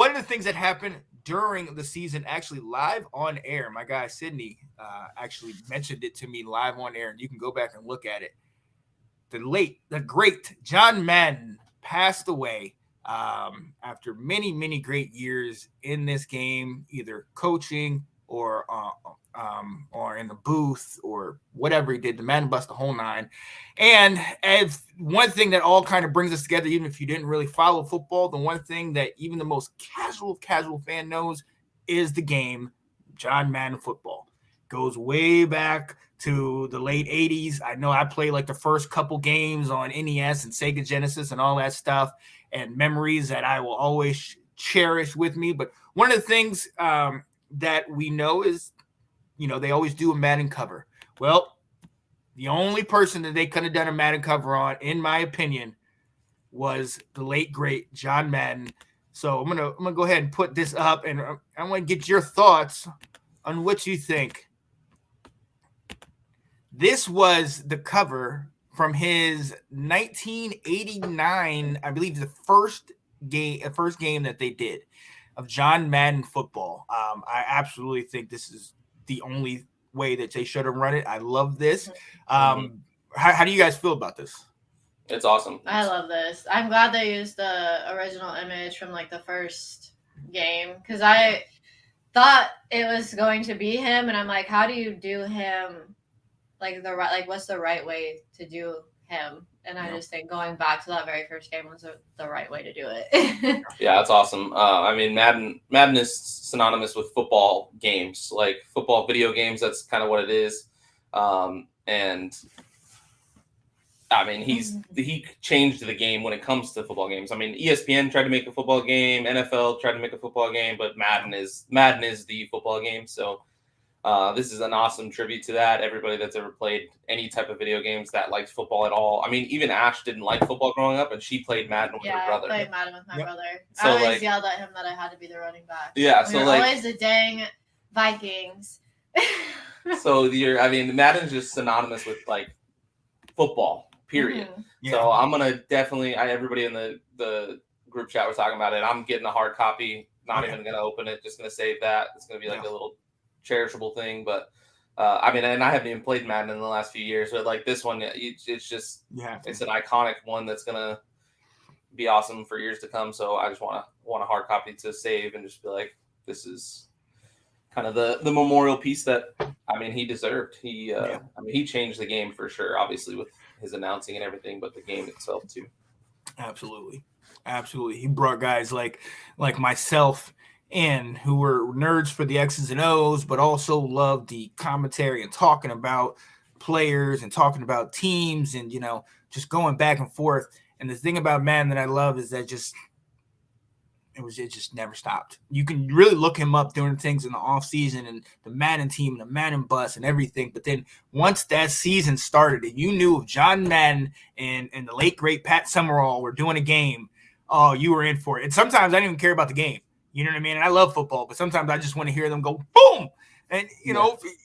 one of the things that happened during the season, actually live on air, my guy Sydney actually mentioned it to me live on air, and you can go back and look at it. The great John Madden passed away after many, many great years in this game, either coaching or in the booth or whatever he did. The Madden bust the whole nine. And as one thing that all kind of brings us together, even if you didn't really follow football, the one thing that even the most casual fan knows is the game John Madden football. Goes way back to the late 80s. I know I played like the first couple games on NES and Sega Genesis and all that stuff, and memories that I will always cherish with me. But one of the things that we know is, they always do a Madden cover. Well, the only person that they could have done a Madden cover on, in my opinion, was the late great John Madden. So I'm gonna go ahead and put this up, and I want to get your thoughts on what you think. This was the cover from his 1989, I believe, the first game that they did of John Madden football. I absolutely think this is the only way that they should have run it. I love this. How do you guys feel about this? It's awesome. I love this. I'm glad they used the original image from like the first game, because I thought it was going to be him, and I'm like, how do you do him what's the right way to do him? And I just think going back to that very first game was the right way to do it. Yeah, that's awesome. Madden is synonymous with football games, like football video games. That's kind of what it is. He changed the game when it comes to football games. I mean, ESPN tried to make a football game, NFL tried to make a football game, but Madden is the football game. So this is an awesome tribute to that. Everybody that's ever played any type of video games that likes football at all. I mean, even Ash didn't like football growing up, and she played Madden with her brother. I played Madden with my brother. So I always yelled at him that I had to be the running back. Yeah, we were always the dang Vikings. So Madden's just synonymous with like football, period. Mm-hmm. Yeah. So I'm gonna definitely. Everybody in the group chat was talking about it. I'm getting a hard copy. Not even gonna open it. Just gonna save that. It's gonna be like a little cherishable thing, but and I haven't even played Madden in the last few years, but like this one, it's just it's an iconic one that's gonna be awesome for years to come. So I just want a hard copy to save and just be like, this is kind of the memorial piece that he deserved. He changed the game for sure, obviously with his announcing and everything, but the game itself too. Absolutely. He brought guys like myself in who were nerds for the X's and O's, but also loved the commentary and talking about players and talking about teams and, just going back and forth. And the thing about Madden that I love is that it just never stopped. You can really look him up doing things in the off season and the Madden team and the Madden bus and everything. But then once that season started and you knew of John Madden and the late great Pat Summerall were doing a game, oh, you were in for it. And sometimes I didn't even care about the game. You know what I mean? And I love football, but sometimes I just want to hear them go boom. And, if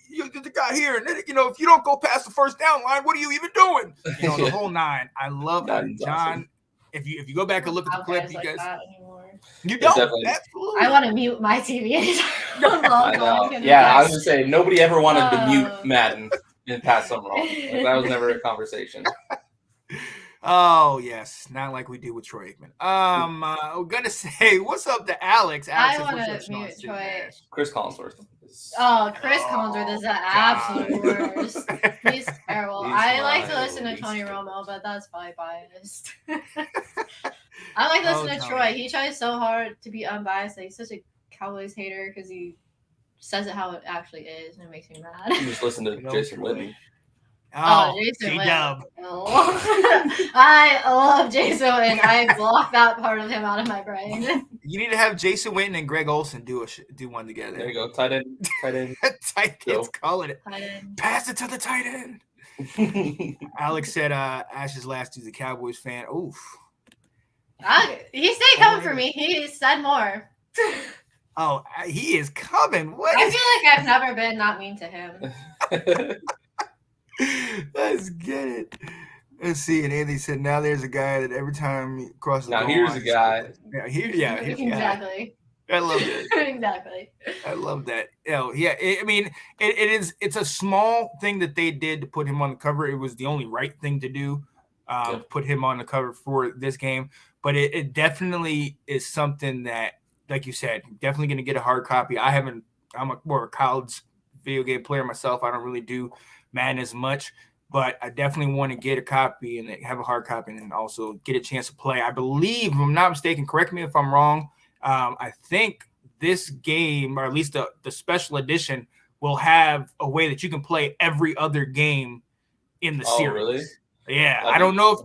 you get the guy here, and then, if you don't go past the first down line, what are you even doing? The whole nine. I love that. John. Awesome. If you go back and look at the clip, you guys. You don't. Absolutely. I want to mute my TV anytime. I know. Yeah, I was going to say, nobody ever wanted to mute Madden in Pat Summerall. That was never a conversation. Oh, yes. Not like we do with Troy Aikman. I'm going to say, what's up to Alex? I want to mute Troy. Chris Collinsworth. Chris Collinsworth is the absolute worst. He's terrible. I like to listen to Tony Romo, but that's probably biased. I like to listen to Troy. He tries so hard to be unbiased. He's such a Cowboys hater because he says it how it actually is, and it makes me mad. You just listen to Jason Witten. Jason Witten. I love Jason Witten. I blocked that part of him out of my brain. You need to have Jason Witten and Greg Olsen do one together. There you go. Tight end. Tight ends calling it. Pass it to the tight end. Alex said Ash's last dude's a Cowboys fan. Oof. He stayed coming for me. He said more. Oh, he is coming. What? I feel like I've never been not mean to him. Let's get it. Let's see. And Anthony said, now there's a guy that every time he crosses the line. Now here's a guy. Yeah, exactly. I love that. Exactly. I love that. Yeah. It's a small thing that they did to put him on the cover. It was the only right thing to do, put him on the cover for this game. But it definitely is something that, like you said, definitely going to get a hard copy. I'm more of a college video game player myself. I don't really do Madden as much, but I definitely want to get a copy and have a hard copy and also get a chance to play. I believe, if I'm not mistaken, correct me if I'm wrong, I think this game, or at least the special edition, will have a way that you can play every other game in the series. Really? Yeah, I don't know if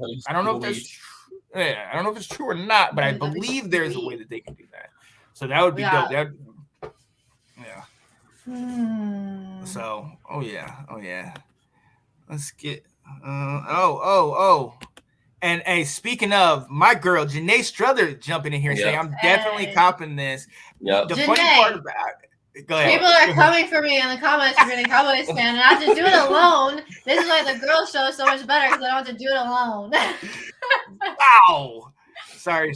it's true or not, but I believe there's a way that they can do that. So that would be dope. So, oh yeah. Let's get. And hey, speaking of, my girl Janae Struther jumping in here and saying, "I'm definitely copping this." Yep. The funny part about it, go ahead. People are coming for me in the comments for being a Cowboys fan, and I have to do it alone. This is why the girl show is so much better because I don't have to do it alone. Wow. Sorry.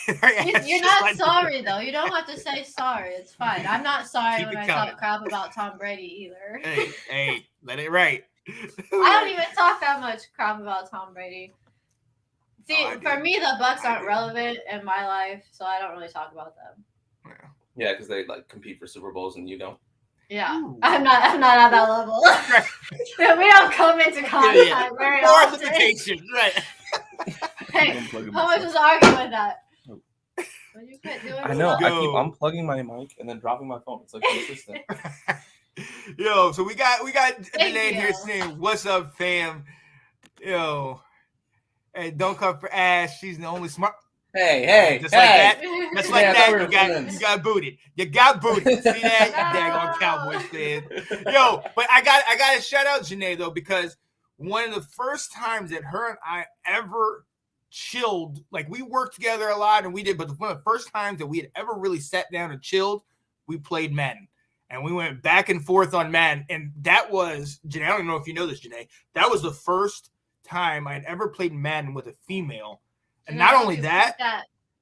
You're not sorry though. You don't have to say sorry. It's fine. I'm not sorry when I talk crap about Tom Brady either. Hey, let it right. I don't even talk that much crap about Tom Brady. See, for me, the Bucks aren't relevant in my life, so I don't really talk about them. Yeah, because they like compete for Super Bowls and you don't. Yeah, I'm not at that level. We don't come into contact very often. Right. Hey, how much was arguing with that? I know. I keep unplugging my mic and then dropping my phone. It's like consistent. Yo, so we got Janae here saying, "What's up, fam?" Yo, hey, don't come for Ash. She's the only smart. Hey, just like that. Just like that. You got booted. You got booted. See that? You daggone Cowboys fan. Yo, but I got to shout out Janae though, because one of the first times that her and I ever chilled, like we worked together a lot and we did, but one of the first times that we had ever really sat down and chilled, we played Madden. And we went back and forth on Madden. And that was, Janae, I don't know if you know this, Janae, that was the first time I'd ever played Madden with a female. And not only that,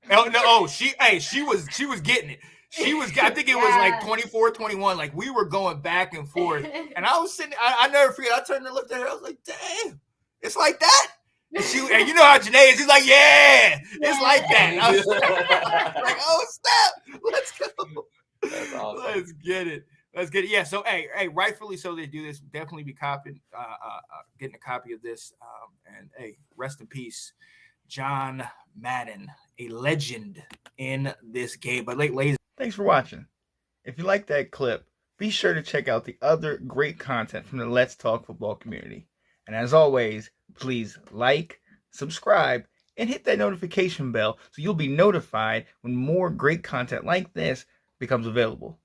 she was getting it. She was, I think it was like 24-21. Like we were going back and forth. And I was sitting, I never forget, I turned and looked at her. I was like, damn, it's like that? And you know how Janae is. She's like, yeah, it's like that. I was like, oh, snap. Let's go. That's awesome. Let's get it. Yeah. So, hey, rightfully so they do this. Definitely be copying, getting a copy of this. And hey, rest in peace, John Madden, a legend in this game. But ladies, thanks for watching. If you like that clip, be sure to check out the other great content from the Let's Talk Football community. And as always, please like, subscribe, and hit that notification bell so you'll be notified when more great content like this becomes available.